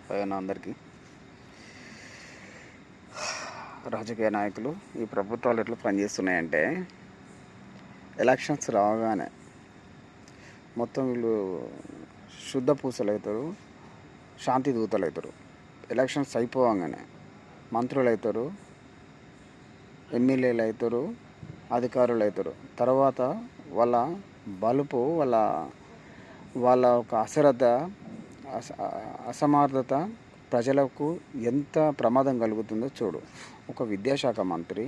పైన అందరికీ రాజకీయ నాయకులు ఈ ప్రభుత్వాలు ఎట్లా పనిచేస్తున్నాయంటే ఎలక్షన్స్ రాగానే మొత్తం వీళ్ళు శుద్ధ పూసలు అవుతారు, శాంతి దూతలు అవుతారు. ఎలక్షన్స్ అయిపోగానే మంత్రులు అవుతారు, ఎమ్మెల్యేలు అవుతారు, అధికారులు అవుతారు. తర్వాత వాళ్ళ బలుపు వాళ్ళ వాళ్ళ ఒక అసమర్థత ప్రజలకు ఎంత ప్రమాదం కలుగుతుందో చూడు. ఒక విద్యాశాఖ మంత్రి,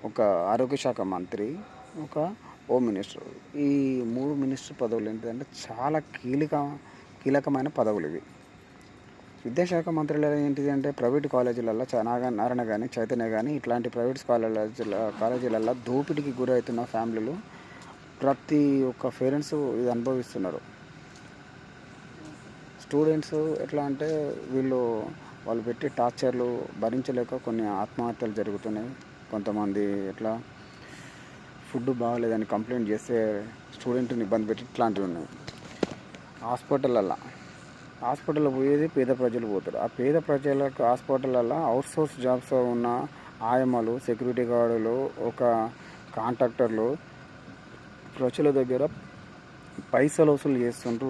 ఒక ఆరోగ్య శాఖ మంత్రి, ఒక హోమ్ మినిస్టర్, ఈ 3 మినిస్టర్ పదవులు ఏంటంటే చాలా కీలకమైన పదవులు ఇవి. విద్యాశాఖ మంత్రులు ఏంటిది అంటే ప్రైవేట్ కాలేజీలలో నారాయణ కానీ చైతన్య కానీ ఇట్లాంటి ప్రైవేట్ కాలేజీలలో దోపిడీకి గురవుతున్న ఫ్యామిలీలు ప్రతి ఒక్క పేరెంట్స్ ఇది అనుభవిస్తున్నారు. స్టూడెంట్స్ ఎట్లా అంటే వాళ్ళు పెట్టి టార్చర్లు భరించలేక కొన్ని ఆత్మహత్యలు జరుగుతున్నాయి. కొంతమంది ఎట్లా ఫుడ్ బాగలేదని కంప్లైంట్ చేస్తే స్టూడెంట్ని ఇబ్బంది పెట్టి ఇట్లాంటివి ఉన్నాయి. హాస్పిటల్లో పోయేది పేద ప్రజలు పోతారు. ఆ పేద ప్రజలకు హాస్పిటల్లో అవుట్సోర్స్ జాబ్స్ ఉన్న ఆయమ్మలు, సెక్యూరిటీ గార్డులు, ఒక కాంట్రాక్టర్లు ప్రజల దగ్గర పైసలు వసూలు చేస్తుంటూ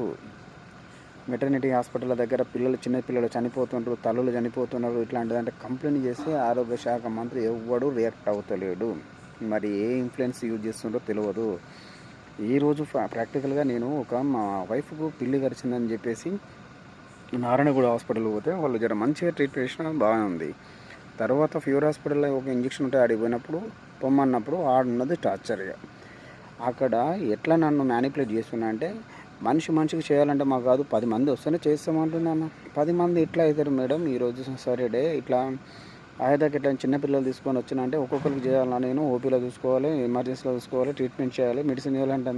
మెటర్నిటీ హాస్పిటల్ దగ్గర చిన్న పిల్లలు చనిపోతుంటారు, తల్లులు చనిపోతున్నారు. ఇట్లాంటిదంటే కంప్లైంట్ చేస్తే ఆరోగ్య శాఖ మంత్రి ఎవ్వడు రియాక్ట్ అవుతలేడు. మరి ఏ ఇన్ఫ్లుయెన్స్ యూజ్ చేస్తుండో తెలియదు. ఈరోజు ప్రాక్టికల్గా నేను మా వైఫ్కు పిల్లి గరిచిందని చెప్పేసి నారాయణగూడ హాస్పిటల్ పోతే వాళ్ళు జర మంచిగా ట్రీట్ చేసిన బాగానే ఉంది. తర్వాత ఫీవర్ హాస్పిటల్లో ఒక ఇంజక్షన్ ఉంటే ఆడిపోయినప్పుడు పొమ్మన్నప్పుడు ఆడున్నది టార్చర్గా. అక్కడ ఎట్లా నన్ను మ్యానిపులేట్ చేస్తున్నా అంటే మనిషికి చేయాలంటే మాకు కాదు 10 మంది వస్తేనే చేస్తామంటున్నాను. 10 మంది ఎట్లా అవుతారు మేడం? ఈరోజు సాటర్డే ఇట్లా ఆయదాకి ఇట్లా చిన్నపిల్లలు తీసుకొని వచ్చినా అంటే ఒక్కొక్కరికి చేయాలా? నేను ఓపీలో చూసుకోవాలి, ఎమర్జెన్సీలో చూసుకోవాలి, ట్రీట్మెంట్ చేయాలి, మెడిసిన్ చేయాలంటే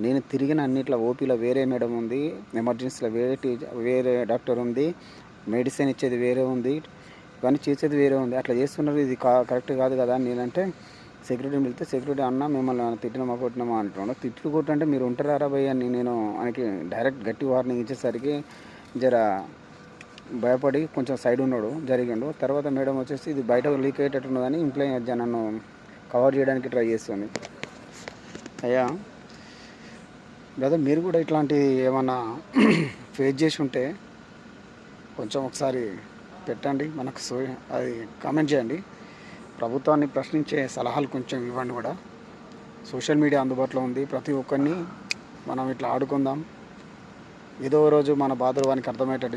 నేను తిరిగిన అన్నిట్లో ఓపీలో వేరే మేడం ఉంది, ఎమర్జెన్సీలో వేరే డాక్టర్ ఉంది, మెడిసిన్ ఇచ్చేది వేరే ఉంది, ఇవన్నీ చేసేది వేరే ఉంది. అట్లా చేస్తున్నారు, ఇది కరెక్ట్ కాదు కదా అని నేనంటే సెక్యూరిటీని వెళ్తే సెక్యూరిటీ అన్న మిమ్మల్ని తిట్టినమా కొట్టినామా అంటున్నాడు. తిట్లు కొట్టంటే మీరు ఉంటారా భయ్య అని నేను ఆయనకి డైరెక్ట్ గట్టి వార్నింగ్ ఇచ్చేసరికి జర భయపడి కొంచెం సైడ్ ఉన్నాడు, జరిగిండు. తర్వాత మేడం వచ్చేసి ఇది బయట లీక్ అయ్యేటట్టున్నదని ఇంట్లో నన్ను కవర్ చేయడానికి ట్రై చేస్తుంది. అయ్యా లేదా మీరు కూడా ఇట్లాంటి ఏమన్నా ఫేస్ చేసి ఉంటే కొంచెం ఒకసారి పెట్టండి, మనకు అది కామెంట్ చేయండి. ప్రభుత్వాన్ని ప్రశ్నించే సలహాలు కొంచెం ఇవ్వండి కూడా. సోషల్ మీడియా అందుబాటులో ఉంది, ప్రతి ఒక్కరిని మనం ఇట్లా ఆడుకుందాం. ఏదో రోజు మన బాధలు వానికి అర్థమయ్యేటట్టు